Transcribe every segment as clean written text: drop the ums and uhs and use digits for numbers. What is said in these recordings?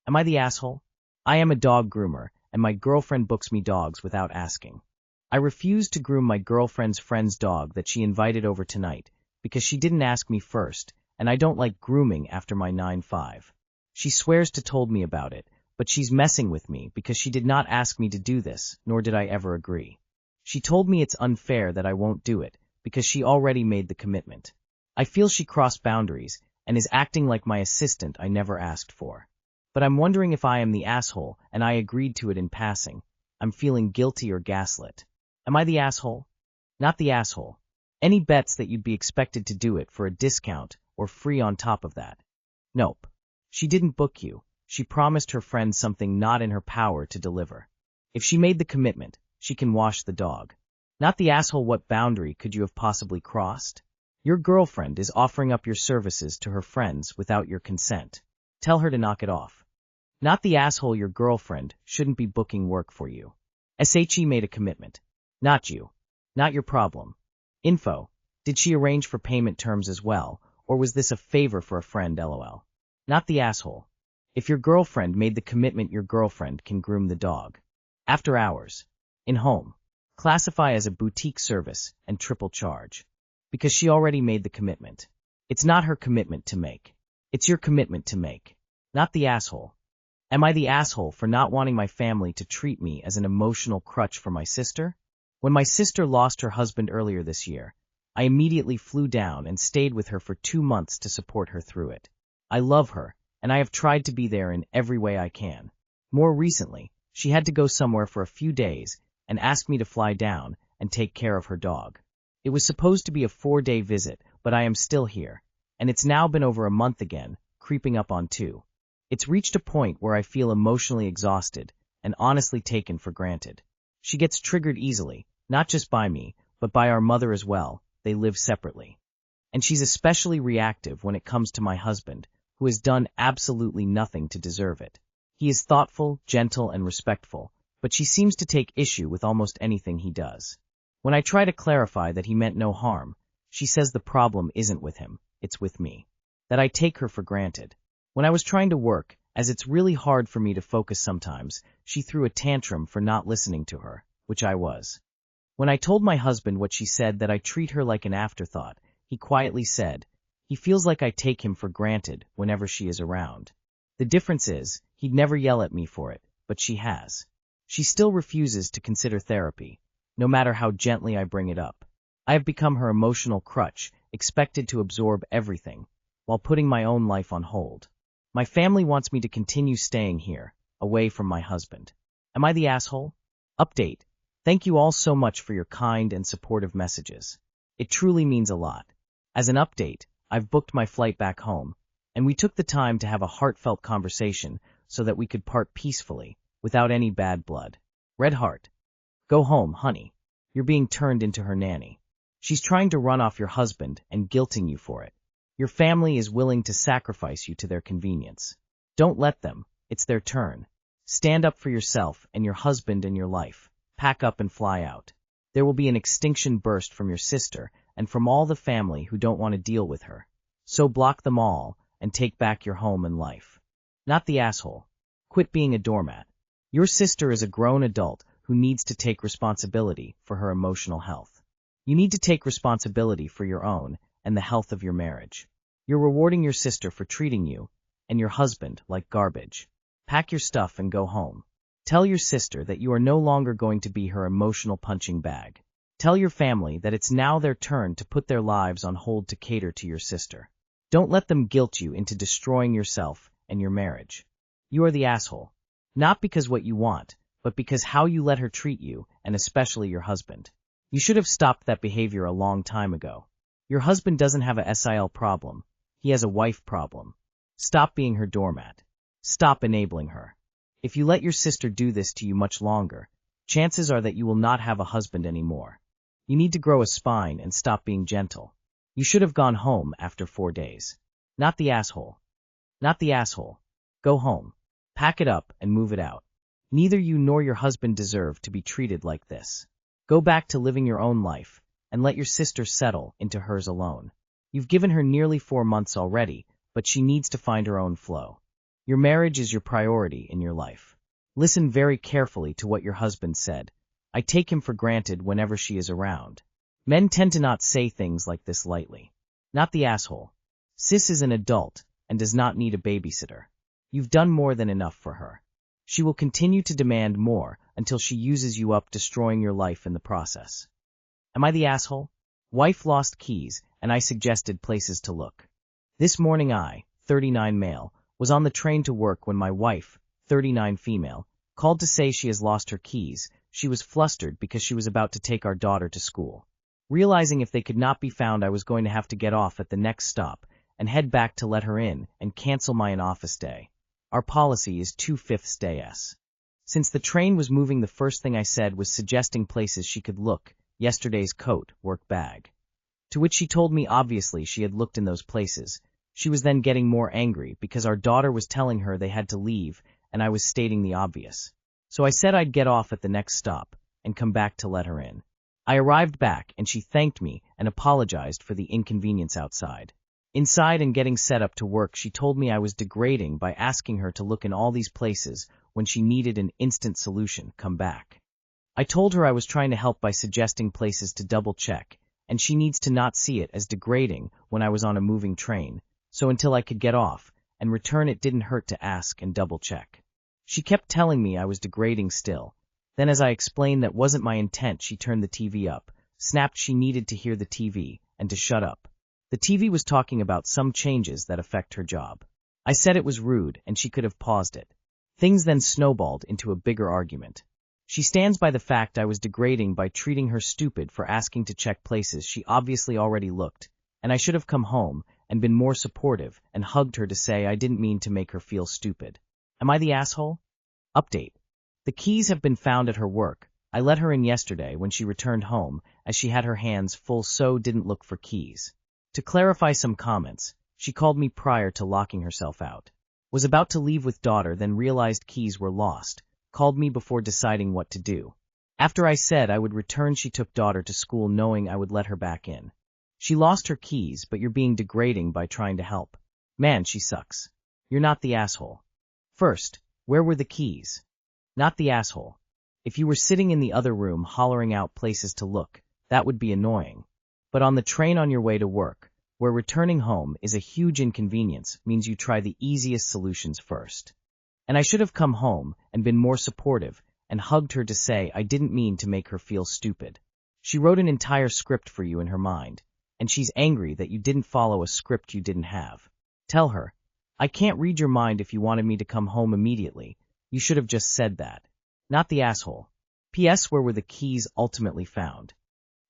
Am I the asshole? I am a dog groomer, and my girlfriend books me dogs without asking. I refused to groom my girlfriend's friend's dog that she invited over tonight because she didn't ask me first, and I don't like grooming after my 9-5. She swears to told me about it, but she's messing with me because she did not ask me to do this, nor did I ever agree. She told me it's unfair that I won't do it because she already made the commitment. I feel she crossed boundaries and is acting like my assistant I never asked for. But I'm wondering if I am the asshole and I agreed to it in passing. I'm feeling guilty or gaslit. Am I the asshole? Not the asshole. Any bets that you'd be expected to do it for a discount or free on top of that? Nope. She didn't book you. She promised her friend something not in her power to deliver. If she made the commitment, she can wash the dog. Not the asshole. What boundary could you have possibly crossed? Your girlfriend is offering up your services to her friends without your consent. Tell her to knock it off. Not the asshole. Your girlfriend shouldn't be booking work for you. SHE made a commitment. Not you. Not your problem. Info. Did she arrange for payment terms as well, or was this a favor for a friend? LOL. Not the asshole. If your girlfriend made the commitment, your girlfriend can groom the dog. After hours. In home. Classify as a boutique service and triple charge. Because she already made the commitment. It's not her commitment to make. It's your commitment to make. Not the asshole. Am I the asshole for not wanting my family to treat me as an emotional crutch for my sister? When my sister lost her husband earlier this year, I immediately flew down and stayed with her for 2 months to support her through it. I love her, and I have tried to be there in every way I can. More recently, she had to go somewhere for a few days and asked me to fly down and take care of her dog. It was supposed to be a 4-day visit, but I am still here, and it's now been over a month again, creeping up on 2. It's reached a point where I feel emotionally exhausted and honestly taken for granted. She gets triggered easily, not just by me, but by our mother as well. They live separately. And she's especially reactive when it comes to my husband, who has done absolutely nothing to deserve it. He is thoughtful, gentle, and respectful, but she seems to take issue with almost anything he does. When I try to clarify that he meant no harm, she says the problem isn't with him, it's with me. That I take her for granted. When I was trying to work, as it's really hard for me to focus sometimes, she threw a tantrum for not listening to her, which I was. When I told my husband what she said, that I treat her like an afterthought, he quietly said, he feels like I take him for granted whenever she is around. The difference is, he'd never yell at me for it, but she has. She still refuses to consider therapy, no matter how gently I bring it up. I have become her emotional crutch, expected to absorb everything, while putting my own life on hold. My family wants me to continue staying here, away from my husband. Am I the asshole? Update. Thank you all so much for your kind and supportive messages. It truly means a lot. As an update, I've booked my flight back home, and we took the time to have a heartfelt conversation so that we could part peacefully, without any bad blood. Red heart. Go home, honey. You're being turned into her nanny. She's trying to run off your husband and guilting you for it. Your family is willing to sacrifice you to their convenience. Don't let them. It's their turn. Stand up for yourself and your husband and your life. Pack up and fly out. There will be an extinction burst from your sister and from all the family who don't want to deal with her. So block them all and take back your home and life. Not the asshole. Quit being a doormat. Your sister is a grown adult who needs to take responsibility for her emotional health. You need to take responsibility for your own and the health of your marriage. You're rewarding your sister for treating you and your husband like garbage. Pack your stuff and go home. Tell your sister that you are no longer going to be her emotional punching bag. Tell your family that it's now their turn to put their lives on hold to cater to your sister. Don't let them guilt you into destroying yourself and your marriage. You are the asshole. Not because what you want, but because how you let her treat you, and especially your husband. You should have stopped that behavior a long time ago. Your husband doesn't have a SIL problem. He has a wife problem. Stop being her doormat. Stop enabling her. If you let your sister do this to you much longer, chances are that you will not have a husband anymore. You need to grow a spine and stop being gentle. You should have gone home after 4 days. Not the asshole. Not the asshole. Go home. Pack it up and move it out. Neither you nor your husband deserve to be treated like this. Go back to living your own life and let your sister settle into hers alone. You've given her nearly 4 months already, but she needs to find her own flow. Your marriage is your priority in your life. Listen very carefully to what your husband said. I take him for granted whenever she is around. Men tend to not say things like this lightly. Not the asshole. Sis is an adult and does not need a babysitter. You've done more than enough for her. She will continue to demand more until she uses you up, destroying your life in the process. Am I the asshole? Wife lost keys, and I suggested places to look. This morning I, 39 male, was on the train to work when my wife, 39 female, called to say she has lost her keys. She was flustered because she was about to take our daughter to school. Realizing if they could not be found, I was going to have to get off at the next stop and head back to let her in and cancel my in-office day. Our policy is 2/5 days. Since the train was moving, the first thing I said was suggesting places she could look. Yesterday's coat, work bag. To which she told me obviously she had looked in those places. She was then getting more angry because our daughter was telling her they had to leave and I was stating the obvious. So I said I'd get off at the next stop and come back to let her in. I arrived back and she thanked me and apologized for the inconvenience outside. Inside and getting set up to work, she told me I was degrading by asking her to look in all these places when she needed an instant solution. Come back. I told her I was trying to help by suggesting places to double check, and she needs to not see it as degrading when I was on a moving train, so until I could get off and return it didn't hurt to ask and double check. She kept telling me I was degrading still. Then as I explained that wasn't my intent, she turned the TV up, snapped she needed to hear the TV, and to shut up. The TV was talking about some changes that affect her job. I said it was rude and she could have paused it. Things then snowballed into a bigger argument. She stands by the fact I was degrading by treating her stupid for asking to check places she obviously already looked, and I should have come home and been more supportive and hugged her to say I didn't mean to make her feel stupid. Am I the asshole? Update. The keys have been found at her work. I let her in yesterday when she returned home as she had her hands full, so didn't look for keys. To clarify some comments, she called me prior to locking herself out. Was about to leave with daughter, then realized keys were lost. Called me before deciding what to do. After I said I would return, she took daughter to school knowing I would let her back in. She lost her keys, but you're being degrading by trying to help. Man, she sucks. You're not the asshole. First, where were the keys? Not the asshole. If you were sitting in the other room hollering out places to look, that would be annoying. But on the train on your way to work, where returning home is a huge inconvenience, means you try the easiest solutions first. And I should have come home and been more supportive and hugged her to say I didn't mean to make her feel stupid. She wrote an entire script for you in her mind, and she's angry that you didn't follow a script you didn't have. Tell her, I can't read your mind. If you wanted me to come home immediately, you should have just said that. Not the asshole. P.S. Where were the keys ultimately found?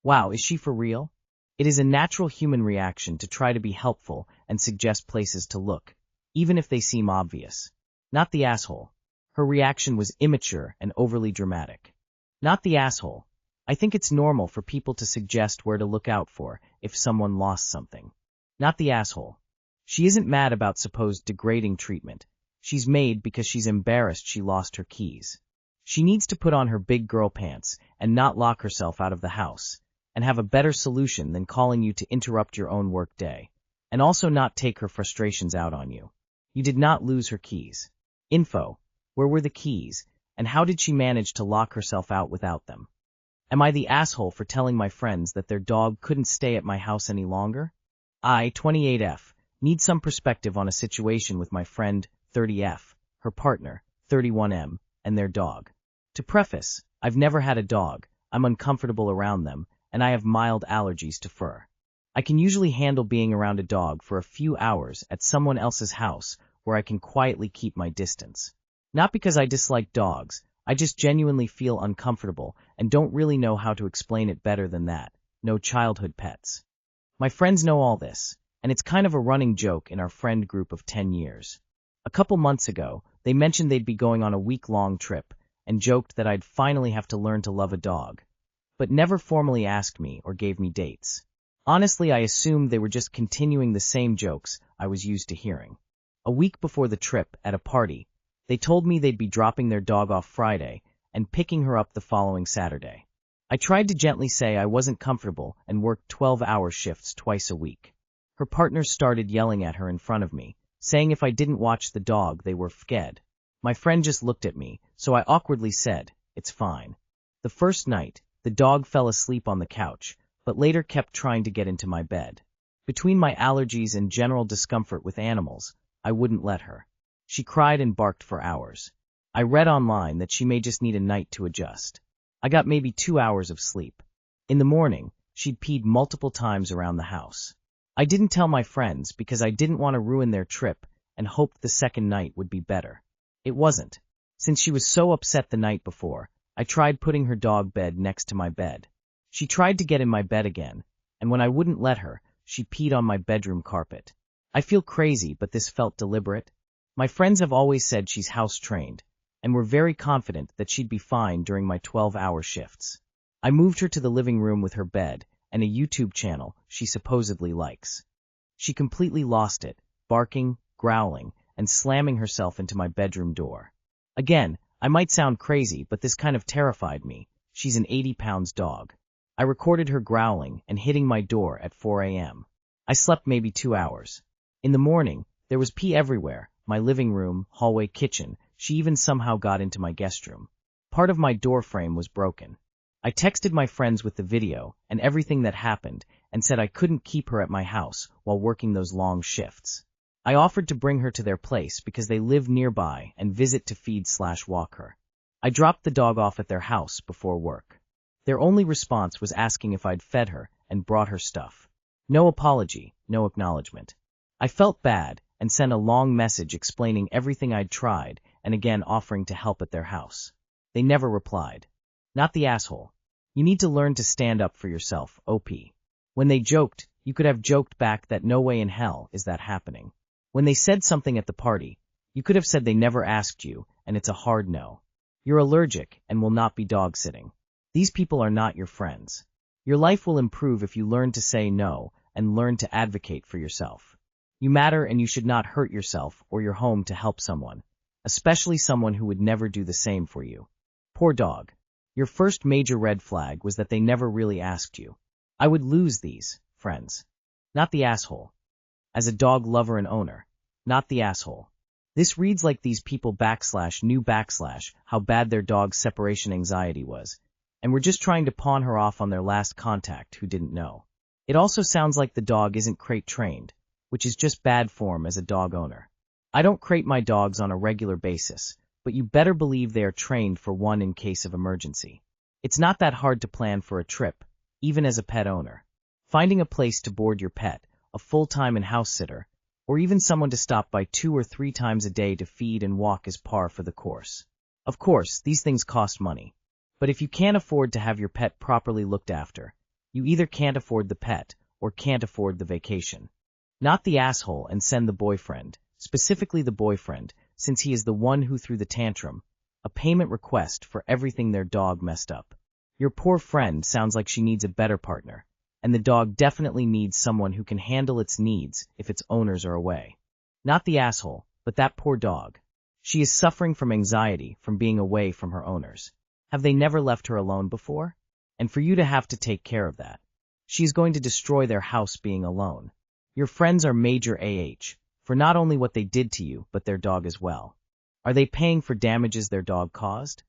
Wow, is she for real? It is a natural human reaction to try to be helpful and suggest places to look, even if they seem obvious. Not the asshole. Her reaction was immature and overly dramatic. Not the asshole. I think it's normal for people to suggest where to look out for if someone lost something. Not the asshole. She isn't mad about supposed degrading treatment. She's mad because she's embarrassed she lost her keys. She needs to put on her big girl pants and not lock herself out of the house, and have a better solution than calling you to interrupt your own work day, and also not take her frustrations out on you. You did not lose her keys. Info. Where were the keys, and how did she manage to lock herself out without them? Am I the asshole for telling my friends that their dog couldn't stay at my house any longer? I, 28F, need some perspective on a situation with my friend, 30F, her partner, 31M, and their dog. To preface, I've never had a dog, I'm uncomfortable around them, and I have mild allergies to fur. I can usually handle being around a dog for a few hours at someone else's house where I can quietly keep my distance. Not because I dislike dogs, I just genuinely feel uncomfortable and don't really know how to explain it better than that. No childhood pets. My friends know all this, and it's kind of a running joke in our friend group of 10 years. A couple months ago, they mentioned they'd be going on a week-long trip and joked that I'd finally have to learn to love a dog, but never formally asked me or gave me dates. Honestly, I assumed they were just continuing the same jokes I was used to hearing. A week before the trip, at a party, they told me they'd be dropping their dog off Friday and picking her up the following Saturday. I tried to gently say I wasn't comfortable and worked 12-hour shifts twice a week. Her partner started yelling at her in front of me, saying if I didn't watch the dog, they were scared. My friend just looked at me, so I awkwardly said, "It's fine." The first night, the dog fell asleep on the couch, but later kept trying to get into my bed. Between my allergies and general discomfort with animals, I wouldn't let her. She cried and barked for hours. I read online that she may just need a night to adjust. I got maybe 2 hours of sleep. In the morning, she'd peed multiple times around the house. I didn't tell my friends because I didn't want to ruin their trip and hoped the second night would be better. It wasn't. Since she was so upset the night before, I tried putting her dog bed next to my bed. She tried to get in my bed again, and when I wouldn't let her, she peed on my bedroom carpet. I feel crazy, but this felt deliberate. My friends have always said she's house-trained, and were very confident that she'd be fine during my 12-hour shifts. I moved her to the living room with her bed and a YouTube channel she supposedly likes. She completely lost it, barking, growling, and slamming herself into my bedroom door. Again, I might sound crazy, but this kind of terrified me. She's an 80-pound dog. I recorded her growling and hitting my door at 4 a.m. I slept maybe 2 hours. In the morning, there was pee everywhere, my living room, hallway, kitchen. She even somehow got into my guest room. Part of my door frame was broken. I texted my friends with the video and everything that happened and said I couldn't keep her at my house while working those long shifts. I offered to bring her to their place because they live nearby and visit to feed/walk her. I dropped the dog off at their house before work. Their only response was asking if I'd fed her and brought her stuff. No apology, no acknowledgement. I felt bad and sent a long message explaining everything I'd tried and again offering to help at their house. They never replied. Not the asshole. You need to learn to stand up for yourself, OP. When they joked, you could have joked back that no way in hell is that happening. When they said something at the party, you could have said they never asked you, and it's a hard no. You're allergic and will not be dog sitting. These people are not your friends. Your life will improve if you learn to say no and learn to advocate for yourself. You matter and you should not hurt yourself or your home to help someone, especially someone who would never do the same for you. Poor dog. Your first major red flag was that they never really asked you. I would lose these, friends. Not the asshole. As a dog lover and owner, not the asshole. This reads like these people /new/ how bad their dog's separation anxiety was, and were just trying to pawn her off on their last contact who didn't know. It also sounds like the dog isn't crate trained, which is just bad form as a dog owner. I don't crate my dogs on a regular basis, but you better believe they are trained for one in case of emergency. It's not that hard to plan for a trip, even as a pet owner. Finding a place to board your pet, a full-time in-house sitter, or even someone to stop by 2 or 3 times a day to feed and walk is par for the course. Of course, these things cost money. But if you can't afford to have your pet properly looked after, you either can't afford the pet or can't afford the vacation. Not the asshole and send the boyfriend, specifically the boyfriend, since he is the one who threw the tantrum, a payment request for everything their dog messed up. Your poor friend sounds like she needs a better partner, and the dog definitely needs someone who can handle its needs if its owners are away. Not the asshole, but that poor dog. She is suffering from anxiety from being away from her owners. Have they never left her alone before? And for you to have to take care of that. She is going to destroy their house being alone. Your friends are major AH, for not only what they did to you, but their dog as well. Are they paying for damages their dog caused?